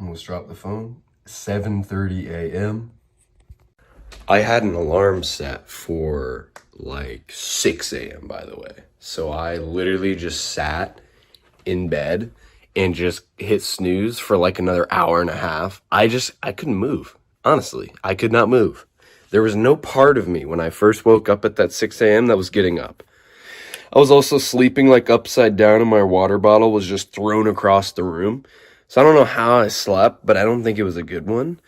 Almost dropped the phone. 7:30 a.m. I had an alarm set for like 6 a.m. by the way. So I literally just sat in bed and just hit snooze for like another hour and a half. I couldn't move. Honestly, I could not move. There was no part of me when I first woke up at that 6 a.m. that was getting up. I was also sleeping like upside down and my water bottle was just thrown across the room. So I don't know how I slept, but I don't think it was a good one.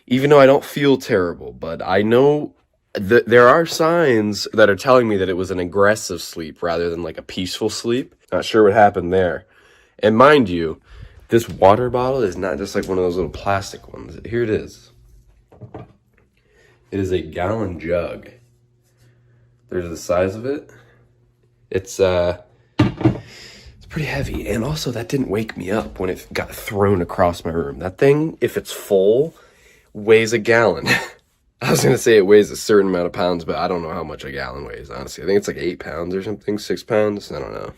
Even though I don't feel terrible, but I know that there are signs that are telling me that it was an aggressive sleep rather than like a peaceful sleep. Not sure what happened there. And mind you, this water bottle is not just like one of those little plastic ones. Here it is. It is a gallon jug. There's the size of it. It's pretty heavy. And also that didn't wake me up when it got thrown across my room. That thing, if it's full, weighs a gallon. I was going to say it weighs a certain amount of pounds, but I don't know how much a gallon weighs, honestly. I think it's like 8 pounds or something, 6 pounds. I don't know.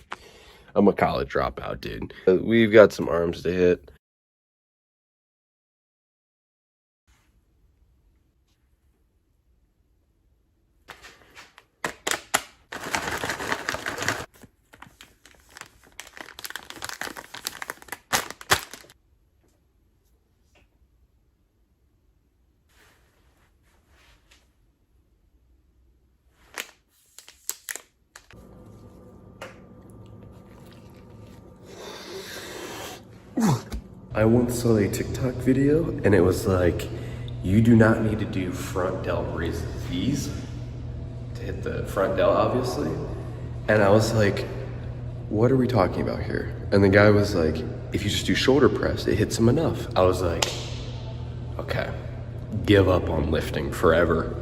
I'm a college dropout, dude. We've got some arms to hit. I once saw a TikTok video and it was like, you do not need to do front delt raises. These to hit the front delt, obviously. And I was like, what are we talking about here? And the guy was like, if you just do shoulder press, it hits him enough. I was like, okay, give up on lifting forever.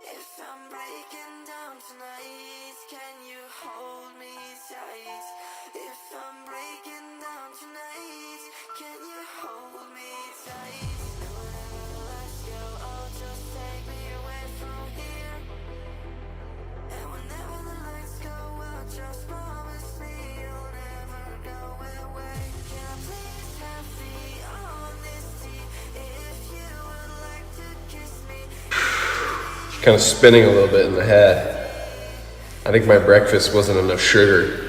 If I'm breaking down tonight, can you hold me tight? If I'm breaking down tonight, can you hold me tight? No, never let's go, oh, just take me away from here. And whenever the lights go out, just promise me you'll never go away. Can I please have the honesty if you would like to kiss me? Kind of spinning a little bit in the head. I think my breakfast wasn't enough sugar.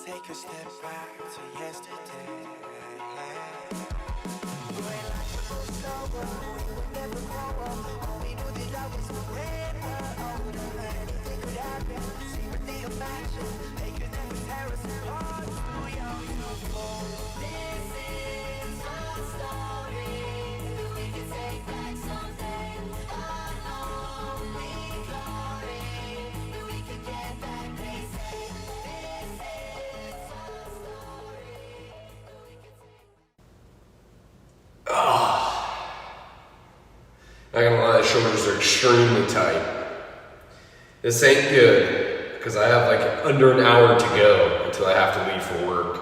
Take a step back to yesterday. We ain't like to go slower, we would never grow up. All we knew that love was forever older. Anything could happen, secretly imagine. They could never tear us apart. Too young to fall. This is our story. We can take back someday. Unholy glory. We can get back, they say. This is our story. We can take Not gonna lie, the shoulders are extremely tight. This ain't good, because I have like under an hour to go until I have to leave for work.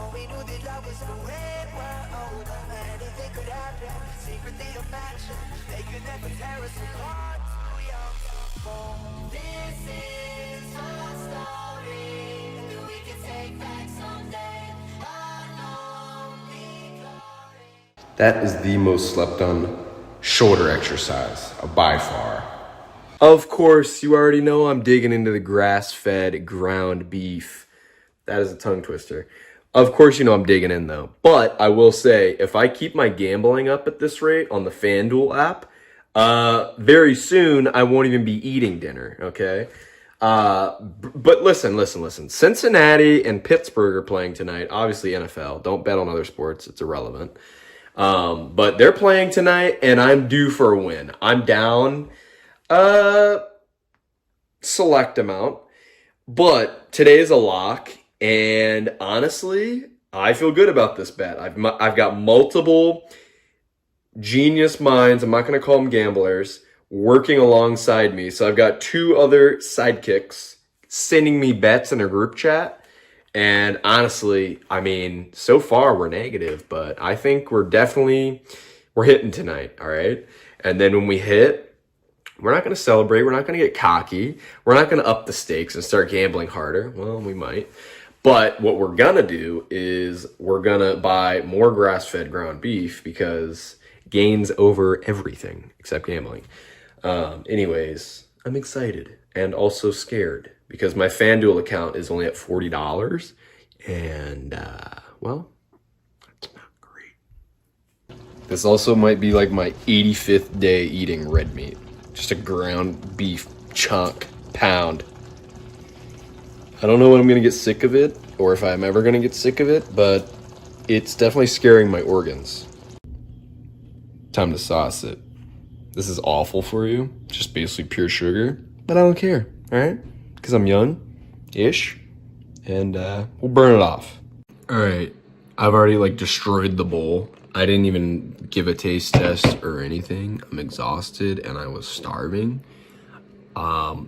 all we knew that love was forever older. Anything could happen, secretly imagine. They could never tear us apart. Too young to fall. This is our story that we can take back someday. Unholy glory. That is the most slept on shoulder exercise by far. Of course, you already know I'm digging into the grass-fed ground beef. That is a tongue twister. Of course, you know I'm digging in though. But I will say, if I keep my gambling up at this rate on the FanDuel app, very soon I won't even be eating dinner, okay? But listen. Cincinnati and Pittsburgh are playing tonight. Obviously NFL. Don't bet on other sports. It's irrelevant. But they're playing tonight, and I'm due for a win. I'm down select amount. But today's a lock. And honestly, I feel good about this bet. I've got multiple genius minds, I'm not going to call them gamblers, working alongside me. So I've got two other sidekicks sending me bets in a group chat. And honestly, I mean, so far we're negative, but I think we're hitting tonight, all right? And then when we hit, we're not going to celebrate. We're not going to get cocky. We're not going to up the stakes and start gambling harder. Well, we might. But what we're going to do is we're going to buy more grass-fed ground beef because gains over everything except gambling. Anyways, I'm excited and also scared because my FanDuel account is only at $40. And, well, that's not great. This also might be like my 85th day eating red meat. Just a ground beef chunk pound. I don't know when I'm going to get sick of it or if I'm ever going to get sick of it, but it's definitely scaring my organs. Time to sauce it. This is awful for you. Just basically pure sugar, but I don't care, all right? Because I'm young-ish, and we'll burn it off. All right, I've already destroyed the bowl. I didn't even give a taste test or anything. I'm exhausted and I was starving.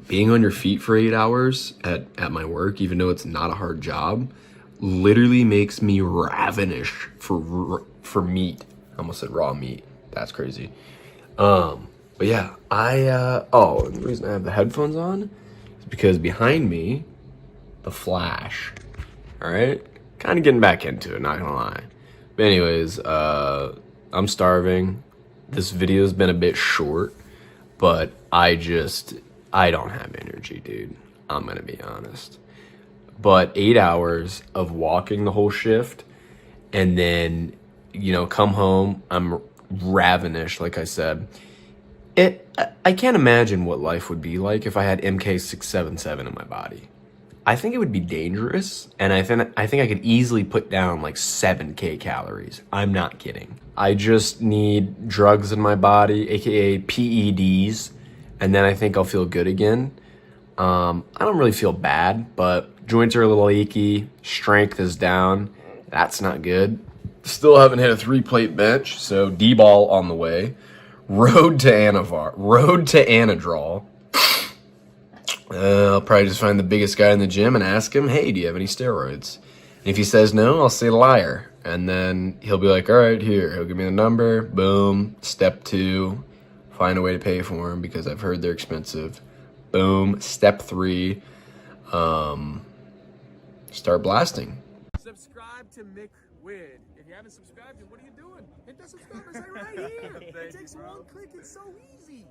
Being on your feet for 8 hours at my work, even though it's not a hard job, literally makes me ravenous for meat. I almost said raw meat. That's crazy. But yeah, oh, and the reason I have the headphones on is because behind me, the Flash. All right, kind of getting back into it, not gonna lie. But anyways, I'm starving. This video's been a bit short, but I don't have energy, dude. I'm gonna be honest. But 8 hours of walking the whole shift, and then, come home, I'm ravenous, like I said. I can't imagine what life would be like if I had MK677 in my body. I think it would be dangerous, and I think I could easily put down like 7K calories. I'm not kidding. I just need drugs in my body, aka PEDs, and then I think I'll feel good again. I don't really feel bad, but joints are a little achy, strength is down. That's not good. Still haven't hit a 3-plate bench, so D-ball on the way. Road to Anadrol. I'll probably just find the biggest guy in the gym and ask him, hey, do you have any steroids? And if he says no, I'll say liar. And then he'll be like, all right, here. He'll give me the number. Boom. Step 2, find a way to pay for them because I've heard they're expensive. Boom. Step 3, start blasting. Subscribe to MickWiddd. If you haven't subscribed, then what are you doing? Hit that subscribe button right here. It takes one click. It's so easy.